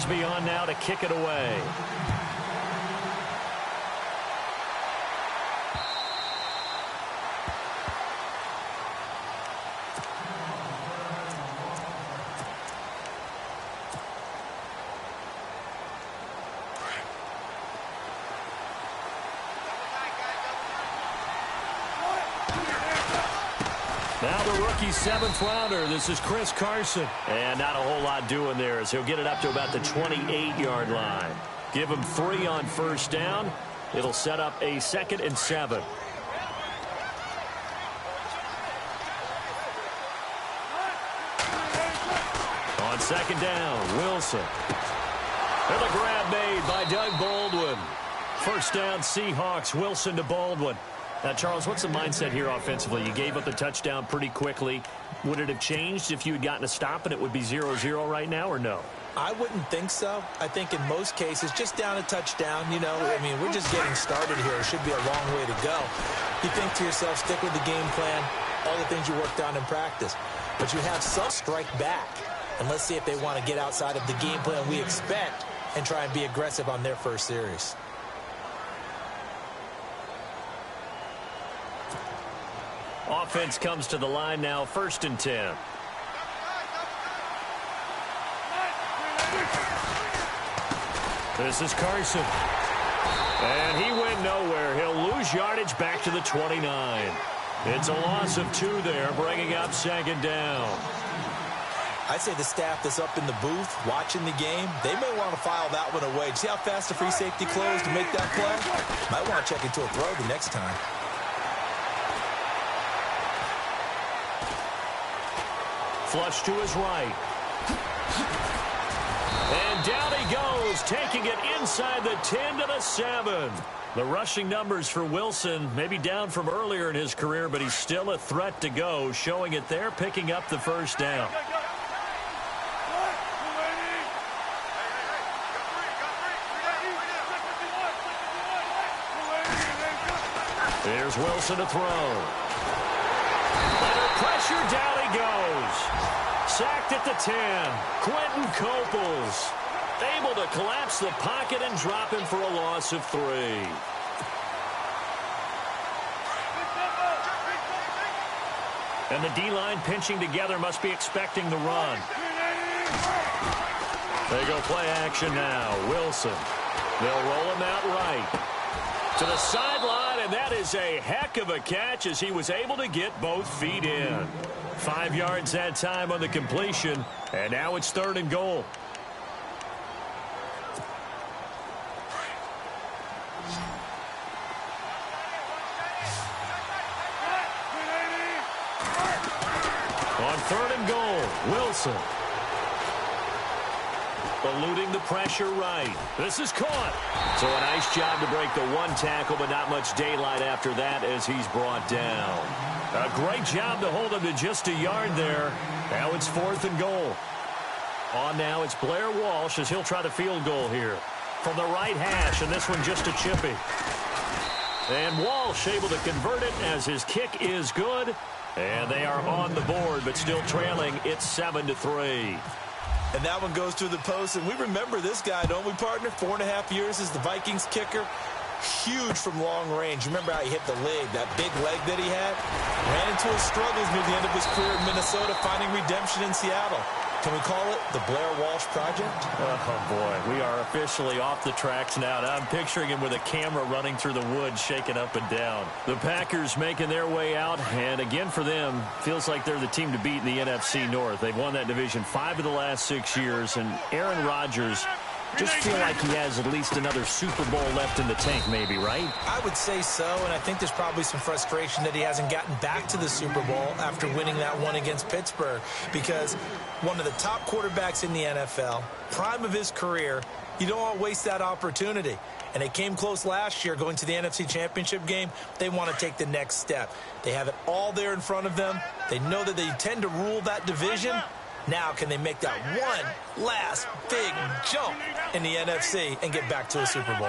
Crosby on now to kick it away. Now the rookie seventh rounder. This is Chris Carson. And not a whole lot doing there as he'll get it up to about the 28-yard line. Give him 3 on first down. It'll set up a 2nd and 7. On 2nd down, Wilson. And a grab made by Doug Baldwin. First down, Seahawks. Wilson to Baldwin. Now, Charles, what's the mindset here offensively? You gave up the touchdown pretty quickly. Would it have changed if you had gotten a stop and it would be 0-0 right now, or no? I wouldn't think so. I think in most cases, just down a touchdown, you know, I mean, we're just getting started here. It should be a long way to go. You think to yourself, stick with the game plan, all the things you worked on in practice. But you have some strike back. And let's see if they want to get outside of the game plan we expect and try and be aggressive on their first series. Offense comes to the line now, 1st and 10. This is Carson. And he went nowhere. He'll lose yardage back to the 29. It's a loss of 2 there, bringing up 2nd down. I'd say the staff that's up in the booth watching the game, they may want to file that one away. See how fast the free safety closed to make that play? Might want to check into a throw the next time. Flush to his right. And down he goes, taking it inside the 10 to the 7. The rushing numbers for Wilson maybe down from earlier in his career, but he's still a threat to go, showing it there, picking up the first down. Here's Wilson to throw. Under pressure, down he goes. Sacked at the 10. Quentin Coples able to collapse the pocket and drop him for a loss of 3. And the D-line pinching together, must be expecting the run. They go play action now. Wilson. They'll roll him out right. To the sideline, and that is a heck of a catch as he was able to get both feet in. 5 yards that time on the completion, and now it's 3rd and goal. On 3rd and goal, Wilson. Eluding the pressure right. This is caught. So a nice job to break the 1 tackle, but not much daylight after that as he's brought down. A great job to hold him to just a yard there. Now it's 4th and goal. On now, it's Blair Walsh as he'll try the field goal here. From the right hash, and this one just a chippy. And Walsh able to convert it as his kick is good. And they are on the board, but still trailing. It's 7-3. And that one goes through the post, and we remember this guy, don't we, partner? 4.5 years as the Vikings kicker. Huge from long range. Remember how he hit the leg, that big leg that he had? Ran into his struggles near the end of his career in Minnesota, finding redemption in Seattle. Can we call it the Blair Walsh Project? Oh, boy. We are officially off the tracks now. I'm picturing him with a camera running through the woods, shaking up and down. The Packers making their way out, and again for them, feels like they're the team to beat in the NFC North. They've won that division 5 of the last 6 years, and Aaron Rodgers just feel like he has at least another Super Bowl left in the tank maybe, right? I would say so, and I think there's probably some frustration that he hasn't gotten back to the Super Bowl after winning that one against Pittsburgh, because one of the top quarterbacks in the NFL, prime of his career, you don't want to waste that opportunity. And they came close last year going to the NFC Championship game. They want to take the next step. They have it all there in front of them. They know that they tend to rule that division. Now can they make that one last big jump in the NFC and get back to a Super Bowl?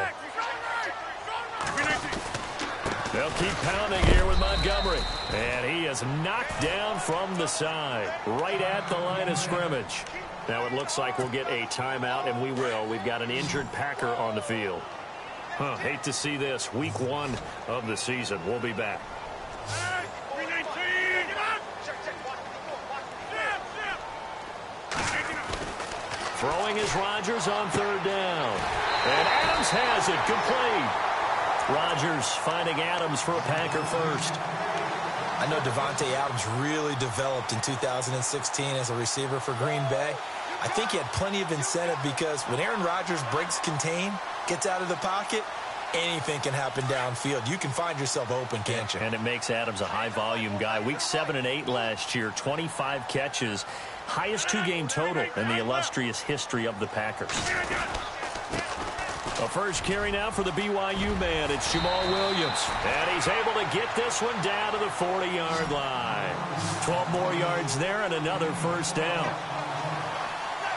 They'll keep pounding here with Montgomery. And he is knocked down from the side, right at the line of scrimmage. Now it looks like we'll get a timeout, and we will. We've got an injured Packer on the field. Hate to see this. Week 1 of the season. We'll be back. Throwing is Rodgers on 3rd down. And Adams has it complete. Rodgers finding Adams for a Packer first. I know Devontae Adams really developed in 2016 as a receiver for Green Bay. I think he had plenty of incentive because when Aaron Rodgers breaks contain, gets out of the pocket, anything can happen downfield. You can find yourself open, can't you? And it makes Adams a high-volume guy. Week 7 and 8 last year, 25 catches, highest 2-game total in the illustrious history of the Packers. A first carry now for the BYU man. It's Jamal Williams. And he's able to get this one down to the 40-yard line. 12 more yards there and another first down.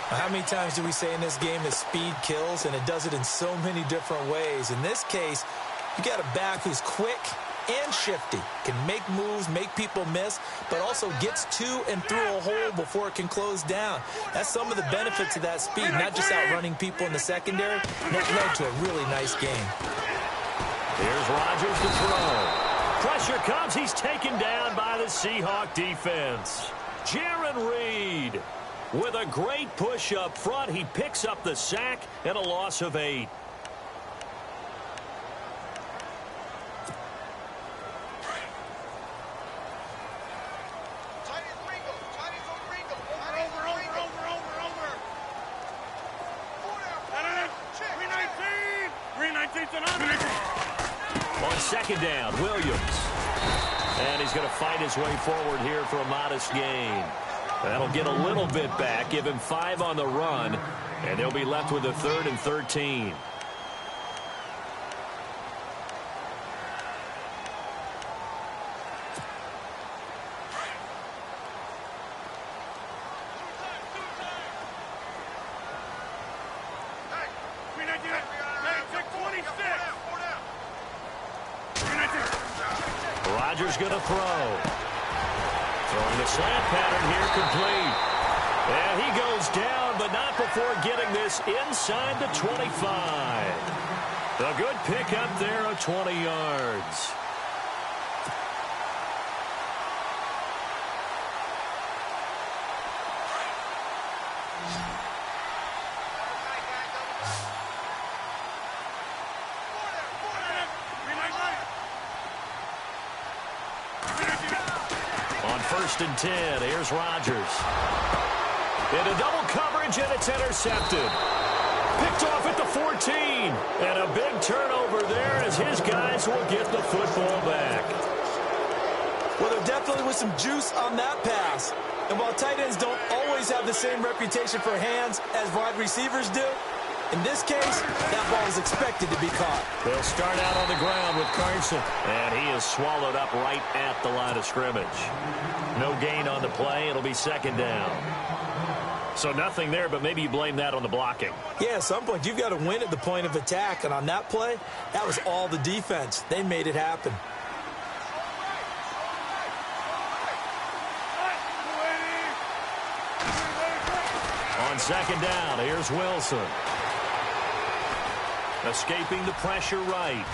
How many times do we say in this game that speed kills, and it does it in so many different ways? In this case, you got a back who's quick and shifty, can make moves, make people miss, but also gets to and through a hole before it can close down. That's some of the benefits of that speed, not just outrunning people in the secondary. That led to a really nice game. Here's Rodgers to throw. Pressure comes. He's taken down by the Seahawk defense. Jaron Reed with a great push up front. He picks up the sack and a loss of 8. On 2nd down, Williams. And he's going to fight his way forward here for a modest gain. That'll get a little bit back, give him 5 on the run, and they'll be left with a 3rd and 13. Rodgers going to throw. Throwing the slant pattern here, complete. And he goes down, but not before getting this inside the 25. A good pickup there of 20 yards. On 1st and 10, here's Rodgers. Into double coverage, and it's intercepted. Picked off at the 14. And a big turnover there as his guys will get the football back. Well, there definitely was some juice on that pass. And while tight ends don't always have the same reputation for hands as wide receivers do, in this case, that ball is expected to be caught. They'll start out on the ground with Carson. And he is swallowed up right at the line of scrimmage. No gain on the play. It'll be 2nd down. So nothing there, but maybe you blame that on the blocking. Yeah, at some point, you've got to win at the point of attack. And on that play, that was all the defense. They made it happen. On 2nd down, here's Wilson. Escaping the pressure right.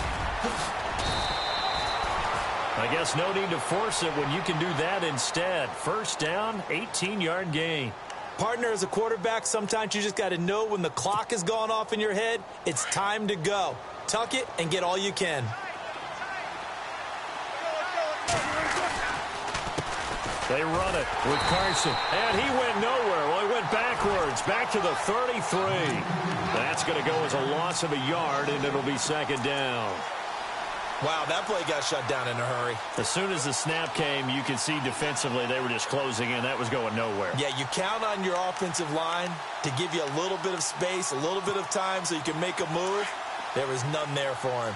I guess no need to force it when you can do that instead. 1st down, 18-yard gain. Partner, as a quarterback, sometimes you just got to know when the clock has gone off in your head, it's time to go. Tuck it and get all you can. They run it with Carson. And he went nowhere. Well, he went backwards, back to the 33. That's going to go as a loss of a yard, and it'll be 2nd down. Wow, that play got shut down in a hurry. As soon as the snap came, you could see defensively they were just closing in. That was going nowhere. Yeah, you count on your offensive line to give you a little bit of space, a little bit of time so you can make a move. There was none there for him.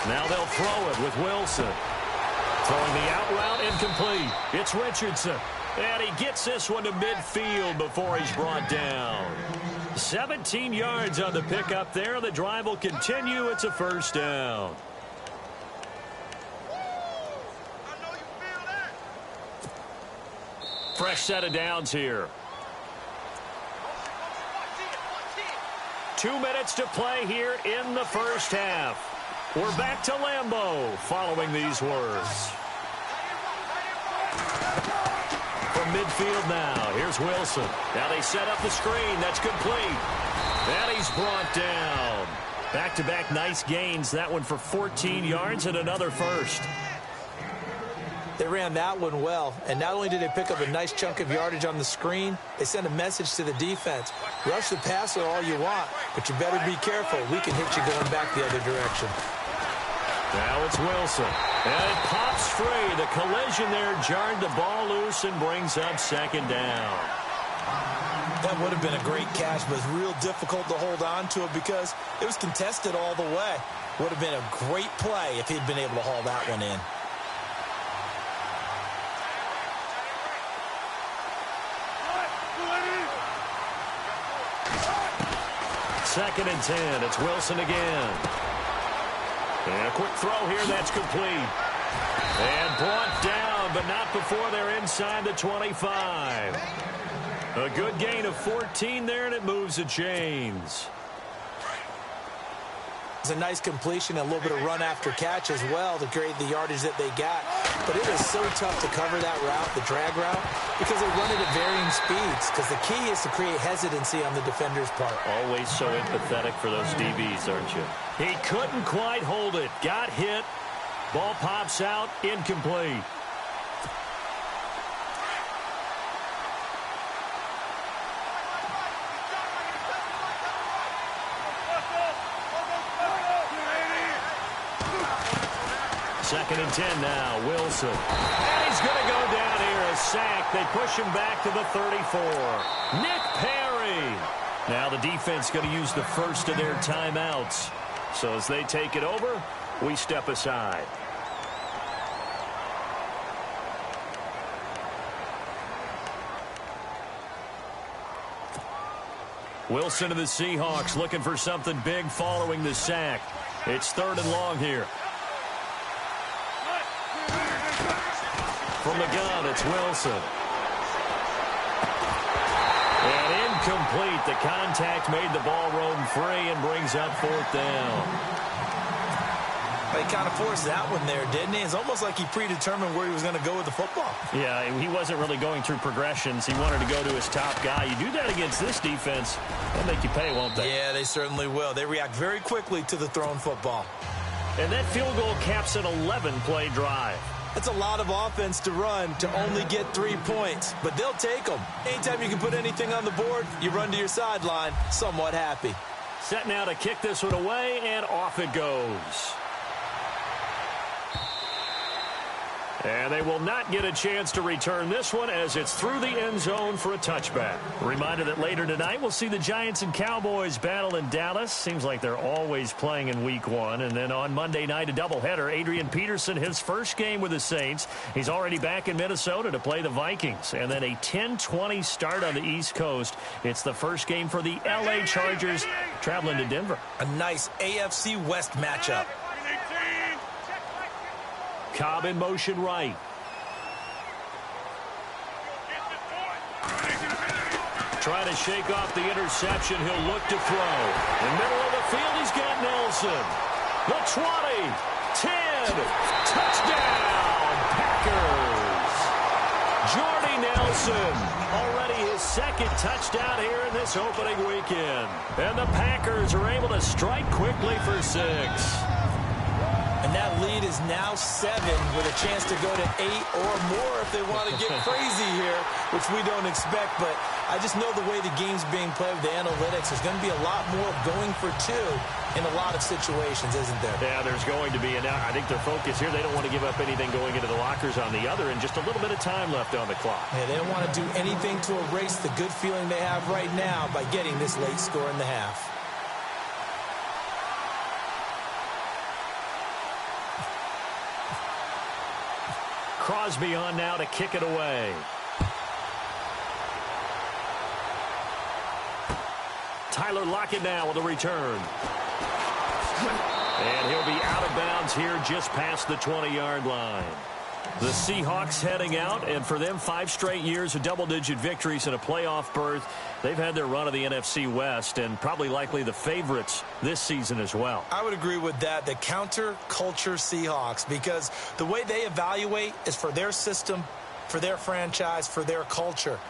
Now they'll throw it with Wilson. Throwing the out route incomplete. It's Richardson. And he gets this one to midfield before he's brought down. 17 yards on the pickup there. The drive will continue. It's a first down. Fresh set of downs here. 2 minutes to play here in the first half. We're back to Lambeau following these words. From midfield now, here's Wilson. Now they set up the screen. That's complete. And he's brought down. Back-to-back nice gains. That one for 14 yards and another first. They ran that one well, and not only did they pick up a nice chunk of yardage on the screen, they sent a message to the defense. Rush the passer all you want, but you better be careful. We can hit you going back the other direction. Now it's Wilson. And it pops free. The collision there jarred the ball loose and brings up second down. That would have been a great catch, but it's real difficult to hold on to it because it was contested all the way. Would have been a great play if he'd been able to haul that one in. Second and 10. It's Wilson again. And a quick throw here. That's complete. And brought down, but not before they're inside the 25. A good gain of 14 there, and it moves the chains. It's a nice completion, a little bit of run after catch as well to create the yardage that they got. But it is so tough to cover that route, the drag route, because they run it at varying speeds. Because the key is to create hesitancy on the defender's part. Always so empathetic for those DBs, aren't you? He couldn't quite hold it. Got hit. Ball pops out. Incomplete. Second and 10 now. Wilson. And he's going to go down here. A sack. They push him back to the 34. Nick Perry. Now the defense going to use the first of their timeouts. So as they take it over, we step aside. Wilson and the Seahawks looking for something big following the sack. It's third and long here. From the gun, it's Wilson. And incomplete. The contact made the ball roam free and brings up fourth down. He kind of forced that one there, didn't he? It's almost like he predetermined where he was going to go with the football. Yeah, he wasn't really going through progressions. He wanted to go to his top guy. You do that against this defense, they'll make you pay, won't they? Yeah, they certainly will. They react very quickly to the thrown football. And that field goal caps an 11-play drive. That's a lot of offense to run to only get 3 points, but they'll take them. Anytime you can put anything on the board, you run to your sideline somewhat happy. Set now to kick this one away, and off it goes. And they will not get a chance to return this one as it's through the end zone for a touchback. Reminder that later tonight we'll see the Giants and Cowboys battle in Dallas. Seems like they're always playing in week one. And then on Monday night, a doubleheader. Adrian Peterson, his first game with the Saints. He's already back in Minnesota to play the Vikings. And then a 10-20 start on the East Coast. It's the first game for the L.A. Chargers traveling to Denver. A nice AFC West matchup. Cobb in motion right. Trying to shake off the interception. He'll look to throw. In the middle of the field, he's got Nelson. The 20, 10, touchdown, Packers. Jordy Nelson, already his second touchdown here in this opening weekend. And the Packers are able to strike quickly for 6. And that lead is now 7 with a chance to go to 8 or more if they want to get crazy here, which we don't expect. But I just know the way the game's being played with the analytics, there's going to be a lot more going for 2 in a lot of situations, isn't there? Yeah, there's going to be. And I think their focus here, they don't want to give up anything going into the lockers on the other, and just a little bit of time left on the clock. Yeah, they don't want to do anything to erase the good feeling they have right now by getting this late score in the half. Crosby on now to kick it away. Tyler Lockett now with a return. And he'll be out of bounds here just past the 20-yard line. The Seahawks heading out, and for them, 5 straight years of double-digit victories and a playoff berth. They've had their run of the NFC West and probably likely the favorites this season as well. I would agree with that, the counter-culture Seahawks, because the way they evaluate is for their system, for their franchise, for their culture.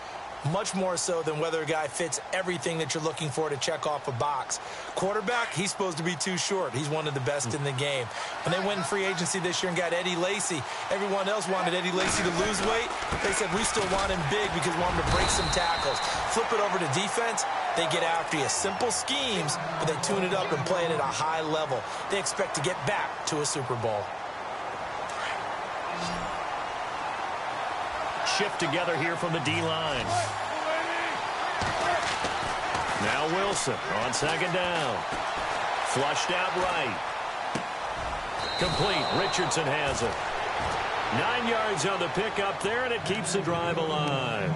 Much more so than whether a guy fits everything that you're looking for to check off a box. Quarterback, he's supposed to be too short. He's one of the best in the game. When they went in free agency this year and got Eddie Lacy, everyone else wanted Eddie Lacy to lose weight. They said, we still want him big because we want him to break some tackles. Flip it over to defense, they get after you. Simple schemes, but they tune it up and play it at a high level. They expect to get back to a Super Bowl. Shift together here from the D-line. Now Wilson on second down. Flushed out right. Complete. Richardson has it. 9 yards on the pickup there, and it keeps the drive alive.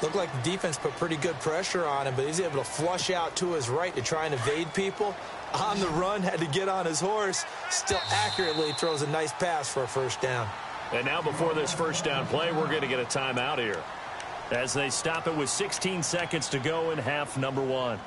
Looked like the defense put pretty good pressure on him, but he's able to flush out to his right to try and evade people. On the run, had to get on his horse. Still accurately throws a nice pass for a first down. And now before this first down play, we're going to get a timeout here as they stop it with 16 seconds to go in half number 1.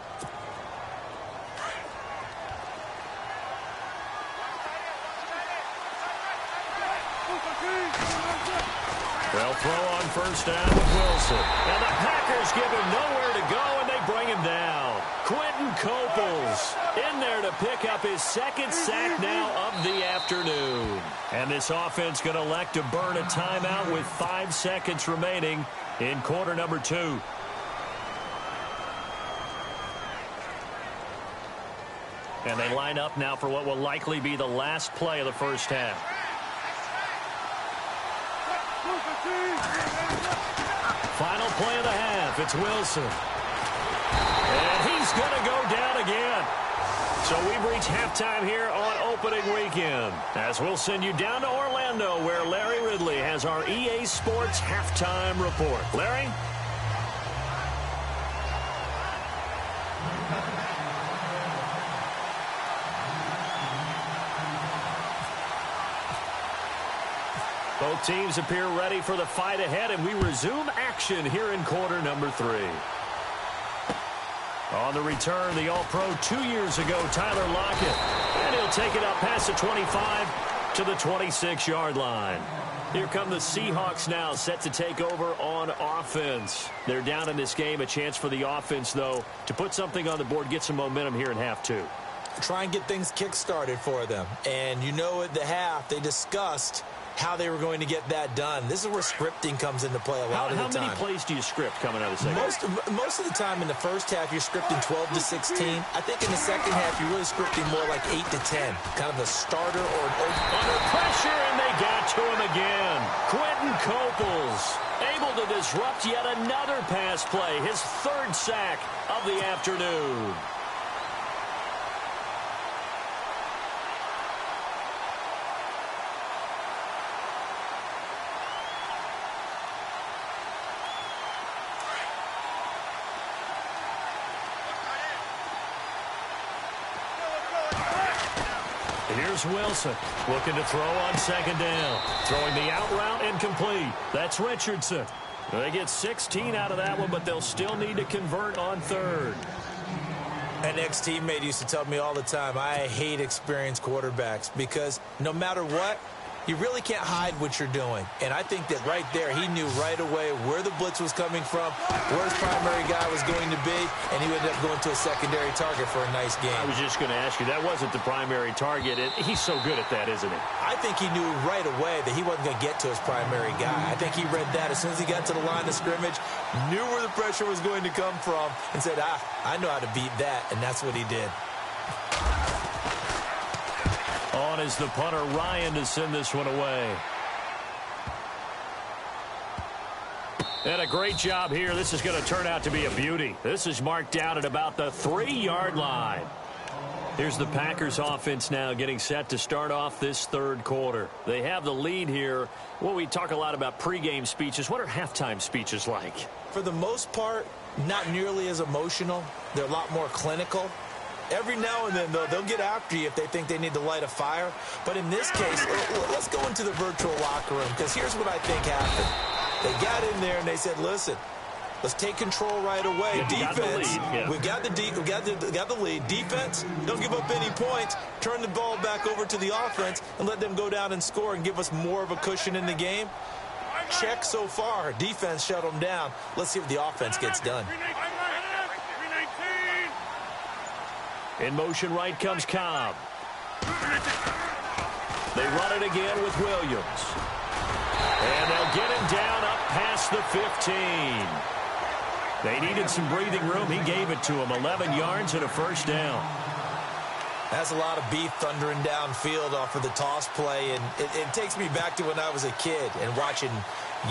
They'll throw on first down with Wilson. And the Packers give him nowhere to go, and they bring him down. Quentin Coples in there to pick up his second sack now of the afternoon. And this offense going to elect to burn a timeout with 5 seconds remaining in quarter number 2. And they line up now for what will likely be the last play of the first half. Final play of the half. It's Wilson. And he's going to go down again. So we've reached halftime here on opening weekend, as we'll send you down to Orlando, where Larry Ridley has our EA Sports halftime report. Larry? Both teams appear ready for the fight ahead, and we resume action here in quarter number 3. On the return, the All-Pro 2 years ago, Tyler Lockett. And he'll take it up past the 25 to the 26-yard line. Here come the Seahawks now, set to take over on offense. They're down in this game. A chance for the offense, though, to put something on the board, get some momentum here in half 2. Try and get things kick-started for them. And you know at the half, they discussed how they were going to get that done. This is where scripting comes into play a lot of the time. How many plays do you script coming out of the second half? Most of the time in the first half, you're scripting 12 to 16. I think in the second half, you're really scripting more like 8 to 10. Kind of a starter or an open. Under pressure, and they got to him again. Quentin Coples able to disrupt yet another pass play. His 3rd sack of the afternoon. Here's Wilson looking to throw on second down. Throwing the out route incomplete. That's Richardson. They get 16 out of that one, but they'll still need to convert on 3rd. An ex-teammate used to tell me all the time, I hate experienced quarterbacks because no matter what, you really can't hide what you're doing. And I think that right there, he knew right away where the blitz was coming from, where his primary guy was going to be, and he ended up going to a secondary target for a nice game. I was just going to ask you, that wasn't the primary target. He's so good at that, isn't he? I think he knew right away that he wasn't going to get to his primary guy. I think he read that as soon as he got to the line of scrimmage, knew where the pressure was going to come from, and said, I know how to beat that, and that's what he did. On is the punter, Ryan, to send this one away. And a great job here. This is going to turn out to be a beauty. This is marked down at about the 3-yard line. Here's the Packers offense now getting set to start off this 3rd quarter. They have the lead here. Well, we talk a lot about pregame speeches. What are halftime speeches like? For the most part, not nearly as emotional. They're a lot more clinical. Every now and then, though, they'll get after you if they think they need to light a fire. But in this case, let's go into the virtual locker room, because here's what I think happened. They got in there and they said, listen, let's take control right away. Defense, we've got the lead. Defense, don't give up any points. Turn the ball back over to the offense and let them go down and score and give us more of a cushion in the game. Check so far. Defense shut them down. Let's see what the offense gets done. In motion right comes Cobb. They run it again with Williams. And they'll get him down up past the 15. They needed some breathing room. He gave it to them. 11 yards and a first down. That's a lot of beef thundering downfield off of the toss play. And it takes me back to when I was a kid and watching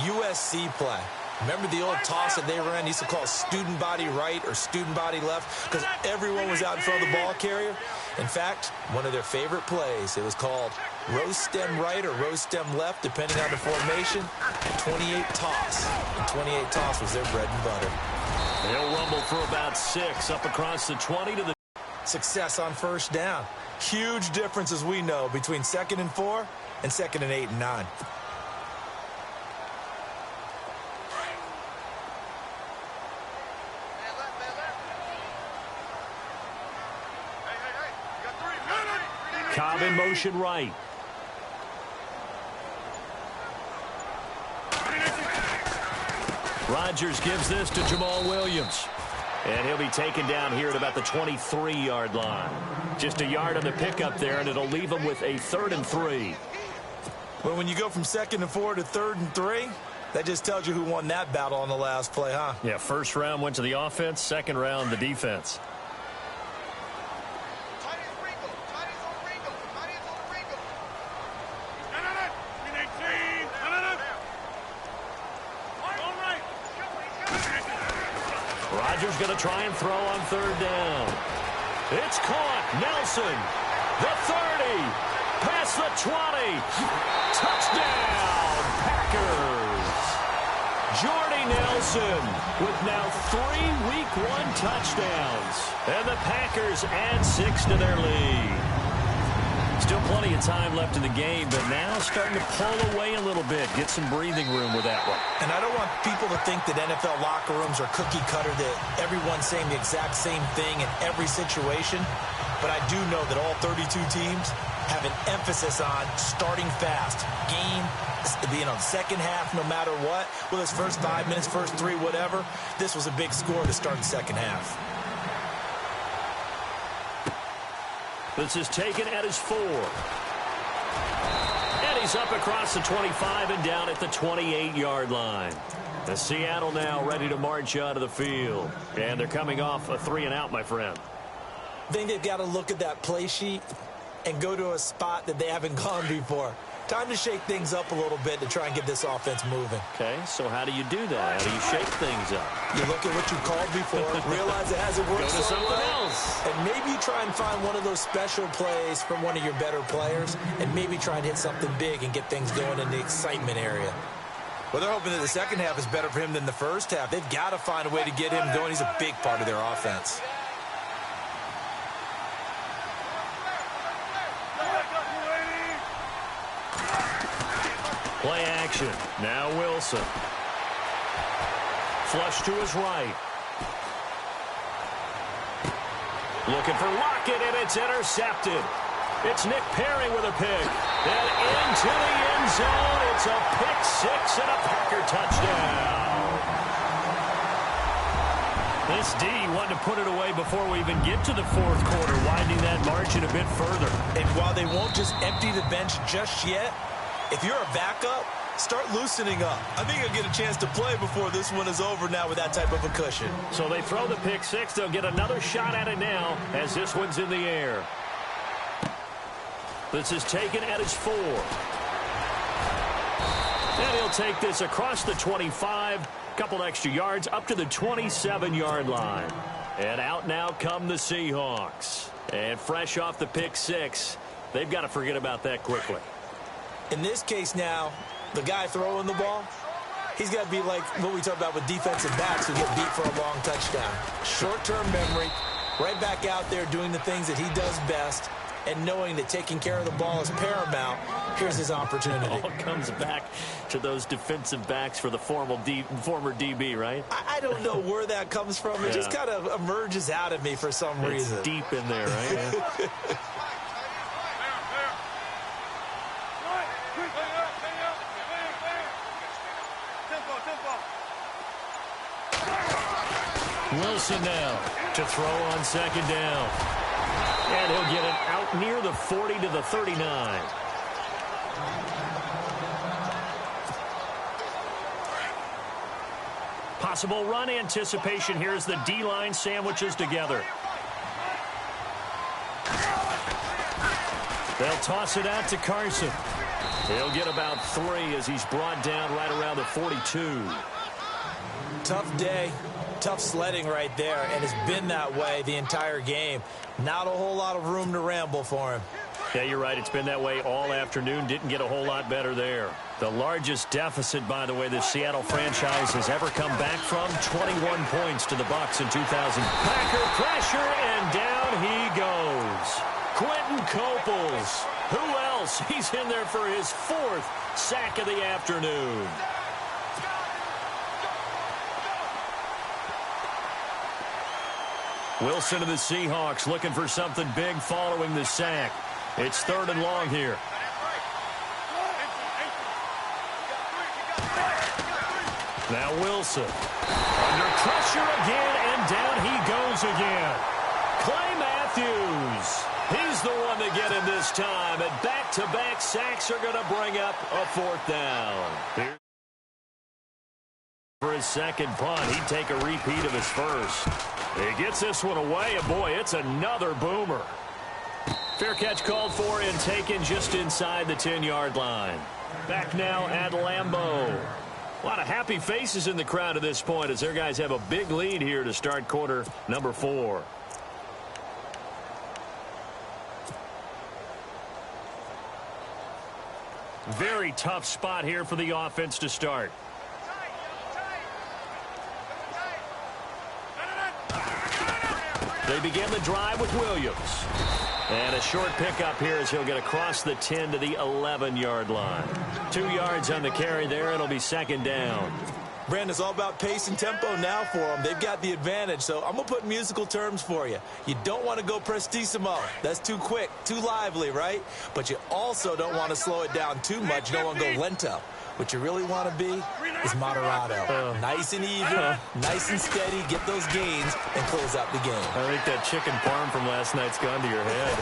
USC play. Remember the old toss that they ran? They used to call student body right or student body left because everyone was out in front of the ball carrier. In fact, one of their favorite plays, it was called roast stem right or roast stem left, depending on the formation. 28 toss. And 28 toss was their bread and butter. They'll rumble for about 6 up across the 20 to the... Success on first down. Huge difference, as we know, between 2nd and 4 and 2nd and 8 and 9. Cobb in motion right. Rodgers gives this to Jamal Williams. And he'll be taken down here at about the 23-yard line. Just a yard on the pickup there, and it'll leave him with a 3rd and 3. Well, when you go from 2nd and 4 to 3rd and 3, that just tells you who won that battle on the last play, huh? Yeah, first round went to the offense, second round the defense. Rodgers going to try and throw on 3rd down. It's caught. Nelson, the 30, past the 20. Touchdown, Packers. Jordy Nelson with now 3 Week 1 touchdowns. And the Packers add 6 to their lead. Still plenty of time left in the game, but now starting to pull away a little bit. Get some breathing room with that one. And I don't want people to think that NFL locker rooms are cookie cutter, that everyone's saying the exact same thing in every situation. But I do know that all 32 teams have an emphasis on starting fast. Game, second half, no matter what. Whether it's first 5 minutes, first 3, whatever. This was a big score to start the second half. This is taken at his 4. And he's up across the 25 and down at the 28-yard line. The Seattle now ready to march out of the field. And they're coming off a 3-and-out, my friend. I think they've got to look at that play sheet and go to a spot that they haven't gone before. Time to shake things up a little bit to try and get this offense moving. Okay, so how do you do that? How do you shake things up? You look at what you called before, realize it hasn't worked Go to so something well, else. and maybe try and find one of those special plays from one of your better players, and maybe try and hit something big and get things going in the excitement area. Well, they're hoping that the second half is better for him than the first half. They've got to find a way to get him going. He's a big part of their offense. Play action. Now Wilson. Flush to his right. Looking for Lockett, and it's intercepted. It's Nick Perry with a pick. And into the end zone. It's a pick 6 and a Packer touchdown. This D wanted to put it away before we even get to the 4th quarter, widening that margin a bit further. And while they won't just empty the bench just yet, if you're a backup, start loosening up. I think you'll get a chance to play before this one is over now with that type of a cushion. So they throw the pick 6. They'll get another shot at it now as this one's in the air. This is taken at his 4. And he'll take this across the 25. Couple extra yards up to the 27-yard line. And out now come the Seahawks. And fresh off the pick 6, they've got to forget about that quickly. In this case now, the guy throwing the ball, He's got to be like what we talk about with defensive backs who get beat for a long touchdown. Short-term memory, right back out there doing the things that he does best, and knowing that taking care of the ball is paramount. Here's his opportunity. It all comes back to those defensive backs for the former DB, right? I don't know where that comes from. It just kind of emerges out of me for some reason. It's deep in there, right? Wilson now to throw on second down. And he'll get it out near the 40 to the 39. Possible run anticipation here as the D-line sandwiches together. They'll toss it out to Carson. He'll get about 3 as he's brought down right around the 42. Tough day. Tough sledding right there, and it's been that way the entire game. Not a whole lot of room to ramble for him. Yeah, you're right. It's been that way all afternoon. Didn't get a whole lot better there. The largest deficit, by the way, the Seattle franchise has ever come back from. 21 points to the Bucs in 2000. Packer pressure, and down he goes. Quentin Coples. Who else? He's in there for his 4th sack of the afternoon. Wilson of the Seahawks looking for something big following the sack. It's 3rd and long here. Now Wilson. Under pressure again, and down he goes again. Clay Matthews. He's the one to get him this time, and back-to-back sacks are going to bring up a 4th down. Here for his second punt, he'd take a repeat of his first. He gets this one away, and boy, it's another boomer. Fair catch called for and taken just inside the 10-yard line. Back now at Lambeau. A lot of happy faces in the crowd at this point as their guys have a big lead here to start quarter number 4. Very tough spot here for the offense to start. They begin the drive with Williams. And a short pickup here as he'll get across the 10 to the 11-yard line. 2 yards on the carry there. It'll be second down. Brandon, it's all about pace and tempo now for them. They've got the advantage, so I'm going to put musical terms for you. You don't want to go prestissimo. That's too quick, too lively, right? But you also don't want to slow it down too much. You don't want to go lento. What you really want to be is moderato. Nice and even, nice and steady, get those gains, and close out the game. I think that chicken parm from last night's gone to your head.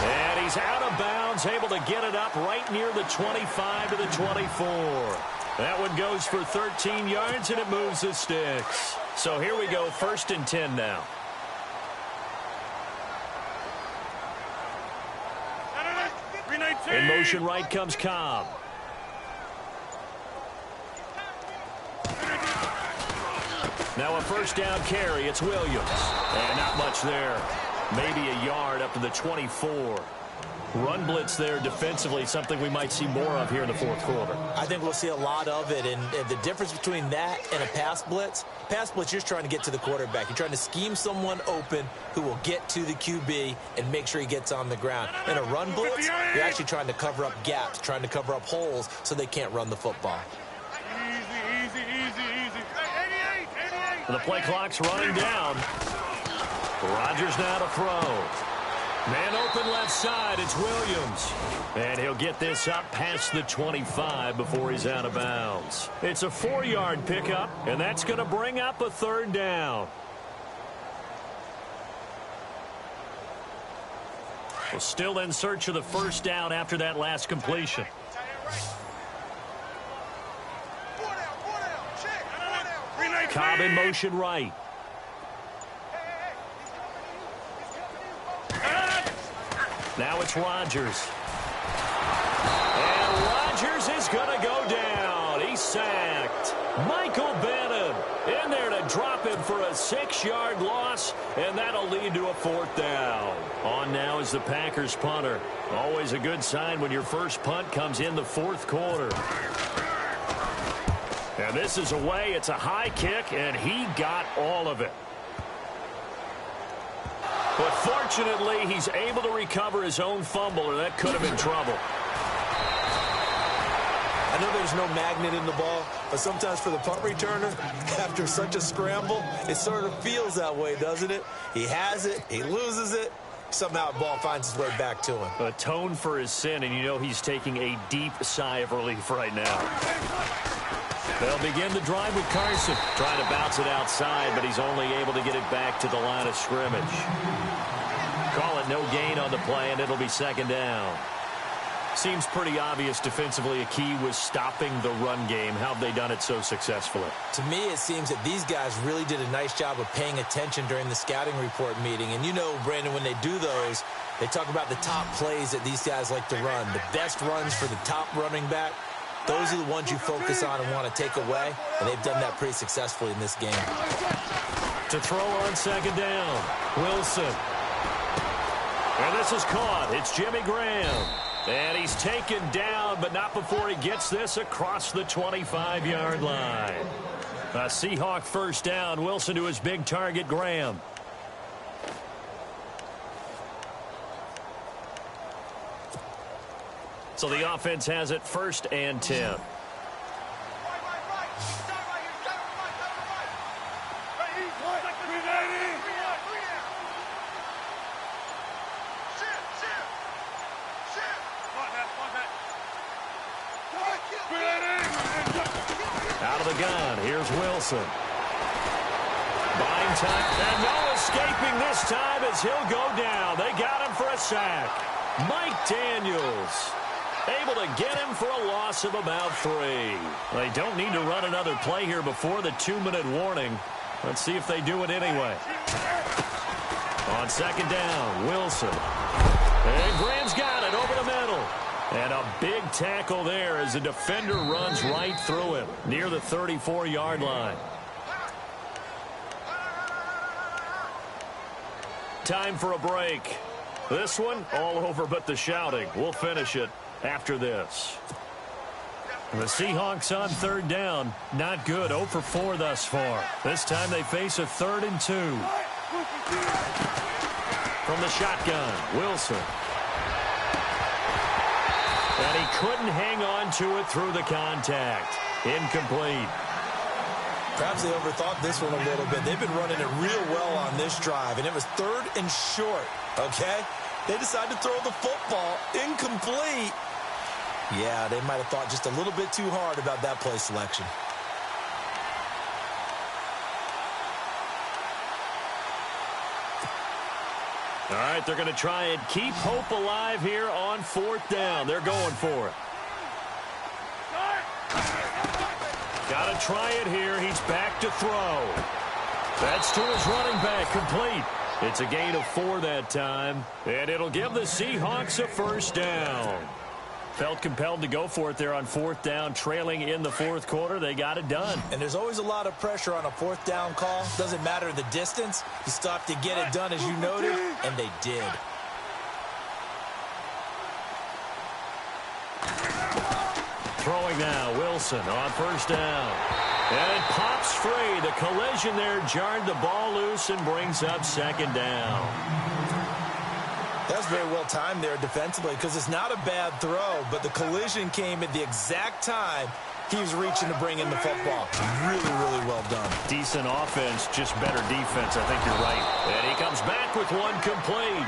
And he's out of bounds, able to get it up right near the 25 to the 24. That one goes for 13 yards, and it moves the sticks. So here we go, 1st and 10 now. In motion right comes Cobb. Now a 1st down carry. It's Williams. And not much there. Maybe a yard up to the 24. Run blitz there defensively, something we might see more of here in the 4th quarter. I think we'll see a lot of it, and the difference between that and a pass blitz, you're just trying to get to the quarterback. You're trying to scheme someone open who will get to the QB and make sure he gets on the ground. In a run blitz, you're actually trying to cover up gaps, trying to cover up holes so they can't run the football. The play clock's running down. Rodgers now to throw. Man open left side, it's Williams. And he'll get this up past the 25 before he's out of bounds. It's a 4-yard pickup, and that's going to bring up a 3rd down. Well, still in search of the 1st down after that last completion. Cobb in motion right. Now it's Rodgers. And Rodgers is going to go down. He's sacked. Michael Bannon in there to drop him for a 6-yard loss, and that'll lead to a 4th down. On now is the Packers punter. Always a good sign when your first punt comes in the 4th quarter. And this is away. It's a high kick, and he got all of it. But fortunately, he's able to recover his own fumble, or that could have been trouble. I know there's no magnet in the ball, but sometimes for the punt returner, after such a scramble, it sort of feels that way, doesn't it? He has it, he loses it, somehow the ball finds its way back to him. Atone for his sin, and you know he's taking a deep sigh of relief right now. They'll begin the drive with Carson. Trying to bounce it outside, but he's only able to get it back to the line of scrimmage. Call it no gain on the play, and it'll be second down. Seems pretty obvious defensively a key was stopping the run game. How have they done it so successfully? To me, it seems that these guys really did a nice job of paying attention during the scouting report meeting. And you know, Brandon, when they do those, they talk about the top plays that these guys like to run. The best runs for the top running back. Those are the ones you focus on and want to take away. And they've done that pretty successfully in this game. To throw on second down, Wilson. And this is caught. It's Jimmy Graham. And he's taken down, but not before he gets this across the 25-yard line. A Seahawk first down. Wilson to his big target, Graham. So the offense has it 1st and 10. Out of the gun, here's Wilson. Buying time, and no escaping this time as he'll go down. They got him for a sack. Mike Daniels able to get him for a loss of about 3. They don't need to run another play here before the 2-minute warning. Let's see if they do it anyway. On second down, Wilson. And Graham's got it over the middle. And a big tackle there as the defender runs right through him near the 34-yard line. Time for a break. This one all over but the shouting. We'll finish it after this. The Seahawks on 3rd down. Not good. 0 for 4 thus far. This time they face a 3rd and 2. From the shotgun, Wilson. And he couldn't hang on to it through the contact. Incomplete. Perhaps they overthought this one a little bit. They've been running it real well on this drive, and it was 3rd and short, okay? They decided to throw the football. Incomplete. Yeah, they might have thought just a little bit too hard about that play selection. All right, they're going to try and keep hope alive here on 4th down. They're going for it. Got to try it here. He's back to throw. That's to his running back, complete. It's a gain of 4 that time, and it'll give the Seahawks a 1st down. Felt compelled to go for it there on 4th down, trailing in the 4th quarter. They got it done. And there's always a lot of pressure on a 4th down call. Doesn't matter the distance. You stop to get it done, as you noted, and they did. Throwing now, Wilson on 1st down. And it pops free. The collision there jarred the ball loose and brings up 2nd down. That's very well timed there defensively because it's not a bad throw, but the collision came at the exact time he was reaching to bring in the football. Really, really well done. Decent offense, just better defense. I think you're right. And he comes back with one complete.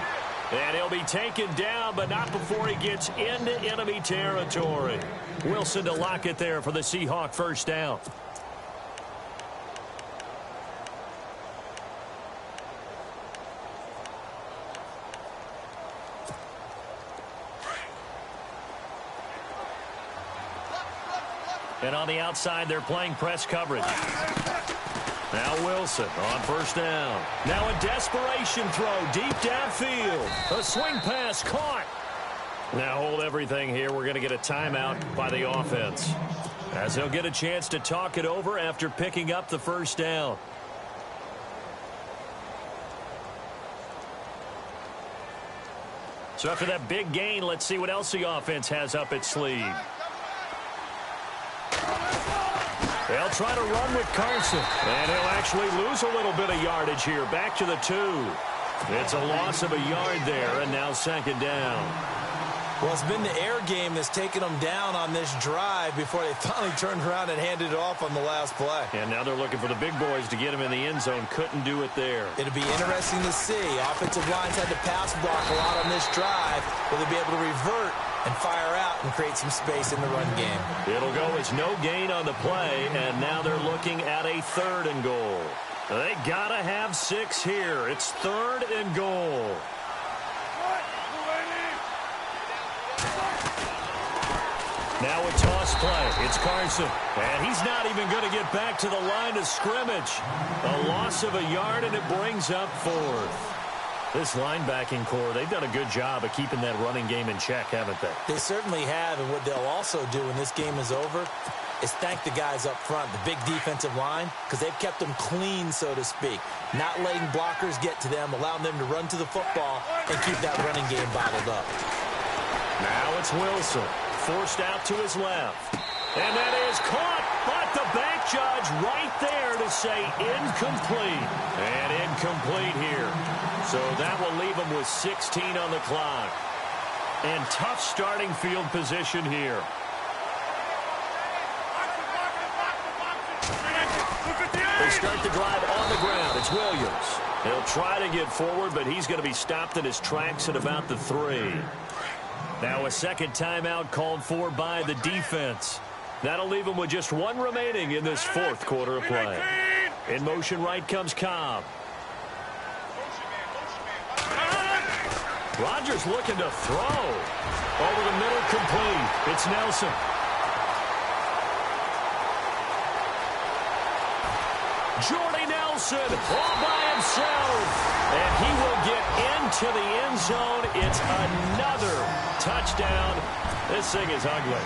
And he'll be taken down, but not before he gets into enemy territory. Wilson to lock it there for the Seahawk 1st down. And on the outside, they're playing press coverage. Now Wilson on 1st down. Now a desperation throw deep downfield. A swing pass caught. Now hold everything here. We're going to get a timeout by the offense, as they'll get a chance to talk it over after picking up the 1st down. So after that big gain, let's see what else the offense has up its sleeve. They'll try to run with Carson. And he'll actually lose a little bit of yardage here. Back to the 2. It's a loss of a yard there, and now second down. Well, it's been the air game that's taken them down on this drive before they finally turned around and handed it off on the last play. And now they're looking for the big boys to get him in the end zone. Couldn't do it there. It'll be interesting to see. Offensive lines had to pass block a lot on this drive. Will they be able to revert and fire out and create some space in the run game? It'll go as no gain on the play, and now they're looking at a 3rd and goal. They gotta have 6 here. It's 3rd and goal. Now a toss play. It's Carson. And he's not even going to get back to the line of scrimmage. A loss of a yard, and it brings up 4th. This linebacking core, they've done a good job of keeping that running game in check, haven't they? They certainly have, and what they'll also do when this game is over is thank the guys up front, the big defensive line, because they've kept them clean, so to speak. Not letting blockers get to them, allowing them to run to the football and keep that running game bottled up. Now it's Wilson. Forced out to his left. And that is caught, but the back judge right there to say incomplete. And incomplete here. So that will leave him with 16 on the clock. And tough starting field position here. They start the drive on the ground. It's Williams. He'll try to get forward, but he's going to be stopped in his tracks at about the 3. Now a second timeout called for by the defense. That'll leave him with just 1 remaining in this 4th quarter of play. In motion right comes Cobb. Rodgers looking to throw. Over the middle, complete. It's Nelson. Jordy Nelson all by himself. And he will get into the end zone. It's another touchdown. This thing is ugly.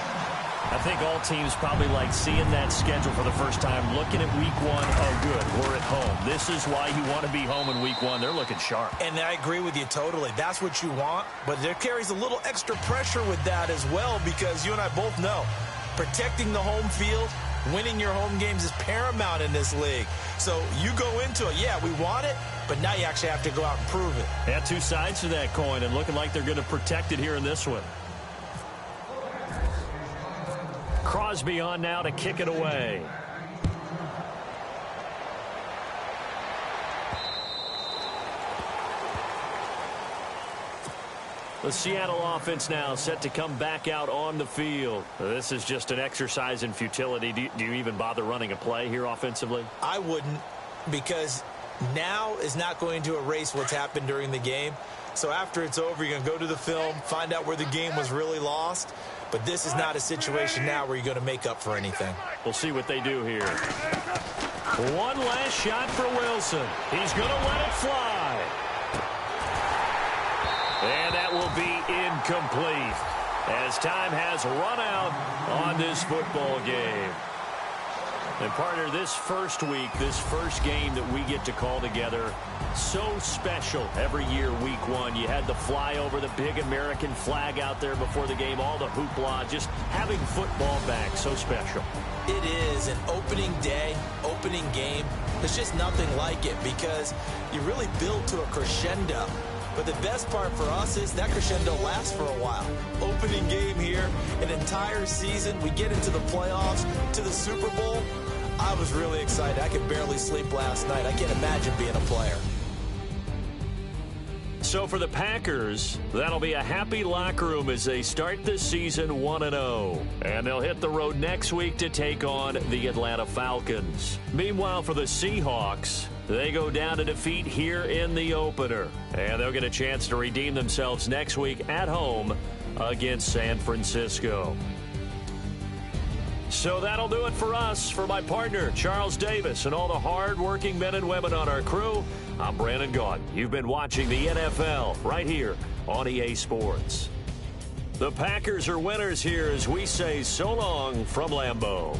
I think all teams probably like seeing that schedule for the first time, looking at week 1. Oh, good, we're at home. This is why you want to be home in week 1. They're looking sharp. And I agree with you totally. That's what you want, but there carries a little extra pressure with that as well, because you and I both know protecting the home field, winning your home games is paramount in this league. So you go into it, yeah, we want it, but now you actually have to go out and prove it. Yeah, 2 sides to that coin, and looking like they're going to protect it here in this one. Crosby on now to kick it away. The Seattle offense now set to come back out on the field. This is just an exercise in futility. Do you even bother running a play here offensively? I wouldn't, because now is not going to erase what's happened during the game. So after it's over, you're going to go to the film, find out where the game was really lost. But this is not a situation now where you're going to make up for anything. We'll see what they do here. One last shot for Wilson. He's going to let it fly. And that will be incomplete as time has run out on this football game. And partner, this first week, this first game that we get to call together, so special every year, week 1. You had the flyover, the big American flag out there before the game, all the hoopla, just having football back, so special. It is an opening day, opening game. There's just nothing like it because you really build to a crescendo. But the best part for us is that crescendo lasts for a while. Opening game here, an entire season. We get into the playoffs, to the Super Bowl. I was really excited. I could barely sleep last night. I can't imagine being a player. So for the Packers, that'll be a happy locker room as they start this season 1-0. And they'll hit the road next week to take on the Atlanta Falcons. Meanwhile, for the Seahawks, they go down to defeat here in the opener. And they'll get a chance to redeem themselves next week at home against San Francisco. So that'll do it for us. For my partner, Charles Davis, and all the hard-working men and women on our crew, I'm Brandon Gaudin. You've been watching the NFL right here on EA Sports. The Packers are winners here as we say so long from Lambeau.